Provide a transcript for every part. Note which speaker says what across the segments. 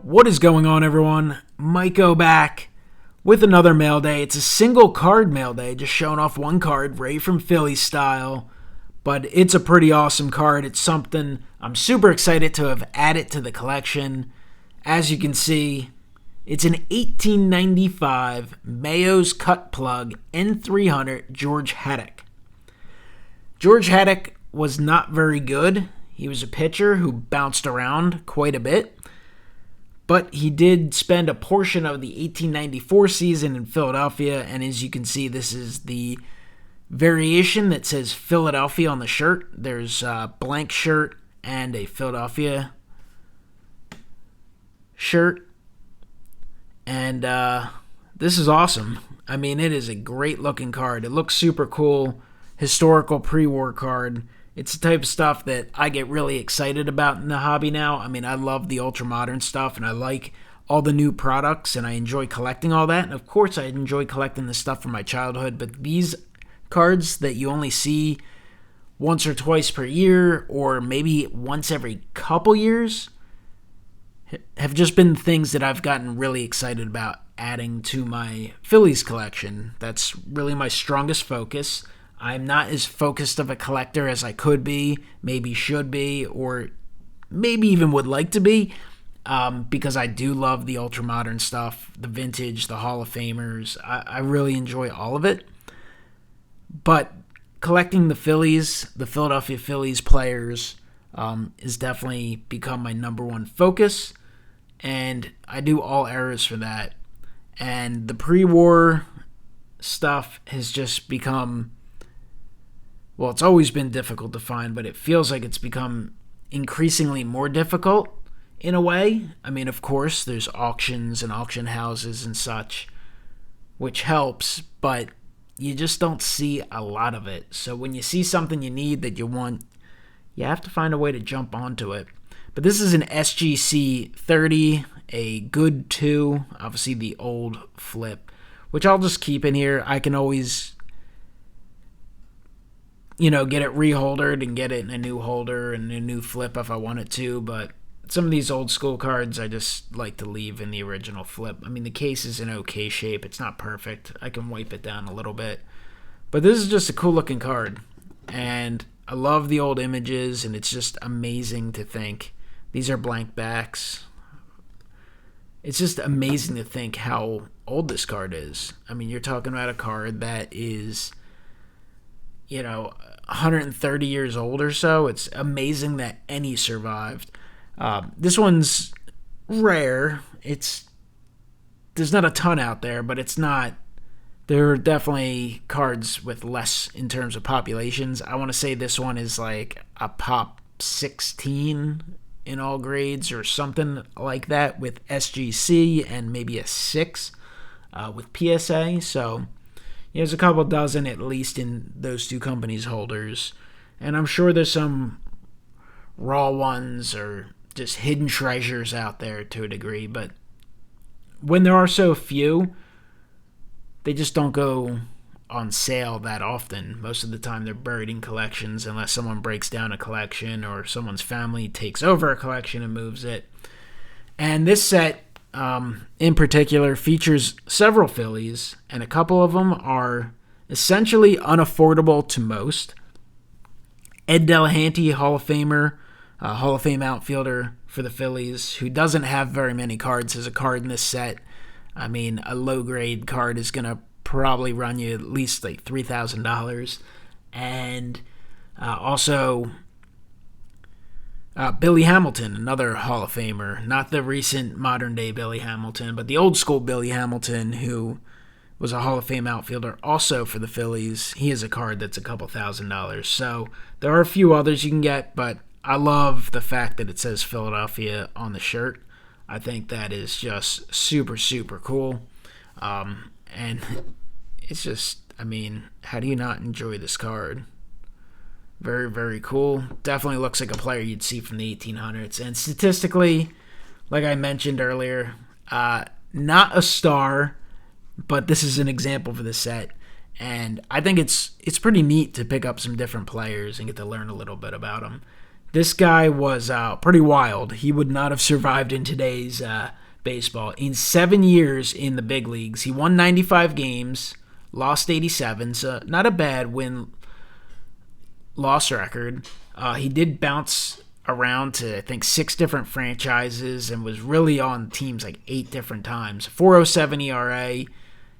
Speaker 1: What is going on, everyone? MikeO back with another mail day. It's a single card mail day, just showing off one card right from Phillies style. But it's a pretty awesome card. It's something I'm super excited to have added to the collection. As you can see, it's an 1895 Mailday Cut Plug N300 George Haddock. George Haddock was not very good. He was a pitcher who bounced around quite a bit. But he did spend a portion of the 1894 season in Philadelphia, and as you can see, this is the variation that says Philadelphia on the shirt. There's a blank shirt and a Philadelphia shirt, and this is awesome. I mean, it is a great-looking card. It looks super cool, historical pre-war card. It's the type of stuff that I get really excited about in the hobby now. I mean, I love the ultra-modern stuff, and I like all the new products, and I enjoy collecting all that. And, of course, I enjoy collecting the stuff from my childhood, but these cards that you only see once or twice per year or maybe once every couple years have just been things that I've gotten really excited about adding to my Phillies collection. That's really my strongest focus. I'm not as focused of a collector as I could be, maybe should be, or maybe even would like to be, because I do love the ultra-modern stuff, the vintage, the Hall of Famers. I really enjoy all of it. But collecting the Phillies, the Philadelphia Phillies players, is definitely become my number one focus, and I do all eras for that. And the pre-war stuff has just become... well, it's always been difficult to find, but it feels like it's become increasingly more difficult in a way. I mean, of course, there's auctions and auction houses and such, which helps, but you just don't see a lot of it. So when you see something you need that you want, you have to find a way to jump onto it. But this is an SGC 30, a good 2, obviously the old flip, which I'll just keep in here. I can always... get it reholdered and get it in a new holder and a new flip if I wanted to, but some of these old school cards I just like to leave in the original flip. I mean, the case is in okay shape. It's not perfect. I can wipe it down a little bit. But this is just a cool looking card, and I love the old images, and it's just amazing to think. These are blank backs. It's just amazing to think how old this card is. I mean, you're talking about a card that is... 130 years old or so. It's amazing that any survived. This one's rare. There's not a ton out there, but it's not... there are definitely cards with less in terms of populations. I want to say this one is like a pop 16 in all grades or something like that with SGC, and maybe a 6 with PSA. So... there's a couple dozen at least in those two companies' holders. And I'm sure there's some raw ones or just hidden treasures out there to a degree. But when there are so few, they just don't go on sale that often. Most of the time they're buried in collections unless someone breaks down a collection or someone's family takes over a collection and moves it. And this set... in particular, features several Phillies, and a couple of them are essentially unaffordable to most. Ed Delahanty, Hall of Famer, Hall of Fame outfielder for the Phillies, who doesn't have very many cards, as a card in this set. I mean, a low-grade card is going to probably run you at least like $3,000. And also... Billy Hamilton, another Hall of Famer, not the recent modern-day Billy Hamilton, but the old-school Billy Hamilton, who was a Hall of Fame outfielder also for the Phillies. He has a card that's a couple $1,000s. So there are a few others you can get, but I love the fact that it says Philadelphia on the shirt. I think that is just super, super cool. And it's just, I mean, how do you not enjoy this card? Very, very cool. Definitely looks like a player you'd see from the 1800s. And statistically, like I mentioned earlier, not a star, but this is an example for the set. And I think it's pretty neat to pick up some different players and get to learn a little bit about them. This guy was pretty wild. He would not have survived in today's baseball. In 7 years in the big leagues, he won 95 games, lost 87, so not a bad win-loss record. He did bounce around to, I think, 6 different franchises and was really on teams like 8 different times. 4.07 ERA.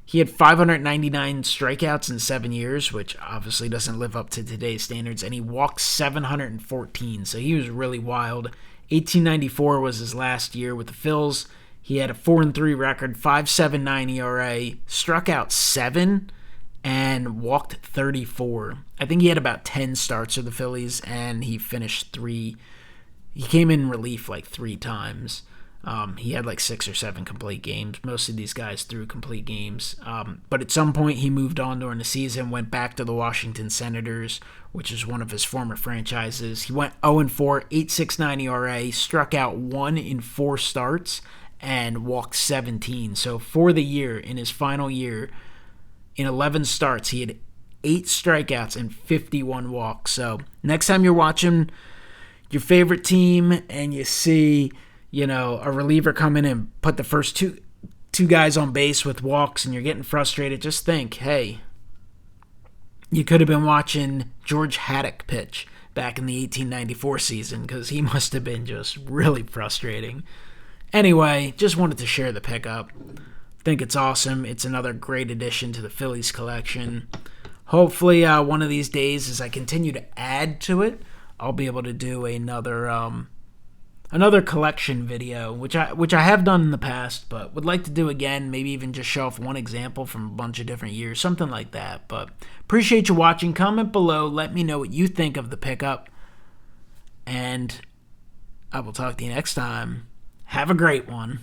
Speaker 1: He had 599 strikeouts in 7 years, which obviously doesn't live up to today's standards, and he walked 714, so he was really wild. 1894 was his last year with the Phillies. He had a 4-3 record, 5.79 ERA, struck out 7, and walked 34. I think he had about 10 starts for the Phillies, and he finished 3. He came in relief like 3 times. He had like 6 or 7 complete games. Most of these guys threw complete games. But at some point, he moved on during the season, went back to the Washington Senators, which is one of his former franchises. He went 0-4, 8.69 ERA, struck out 1 in 4 starts, and walked 17. So for the year, in his final year, in 11 starts, he had 8 strikeouts and 51 walks. So next time you're watching your favorite team and you see, a reliever come in and put the first two guys on base with walks and you're getting frustrated, just think, hey, you could have been watching George Haddock pitch back in the 1894 season, because he must have been just really frustrating. Anyway, just wanted to share the pickup. Think it's awesome. It's another great addition to the Phillies collection. Hopefully, one of these days, as I continue to add to it, I'll be able to do another collection video, which I have done in the past, but would like to do again. Maybe even just show off one example from a bunch of different years, something like that. But appreciate you watching. Comment below. Let me know what you think of the pickup, and I will talk to you next time. Have a great one.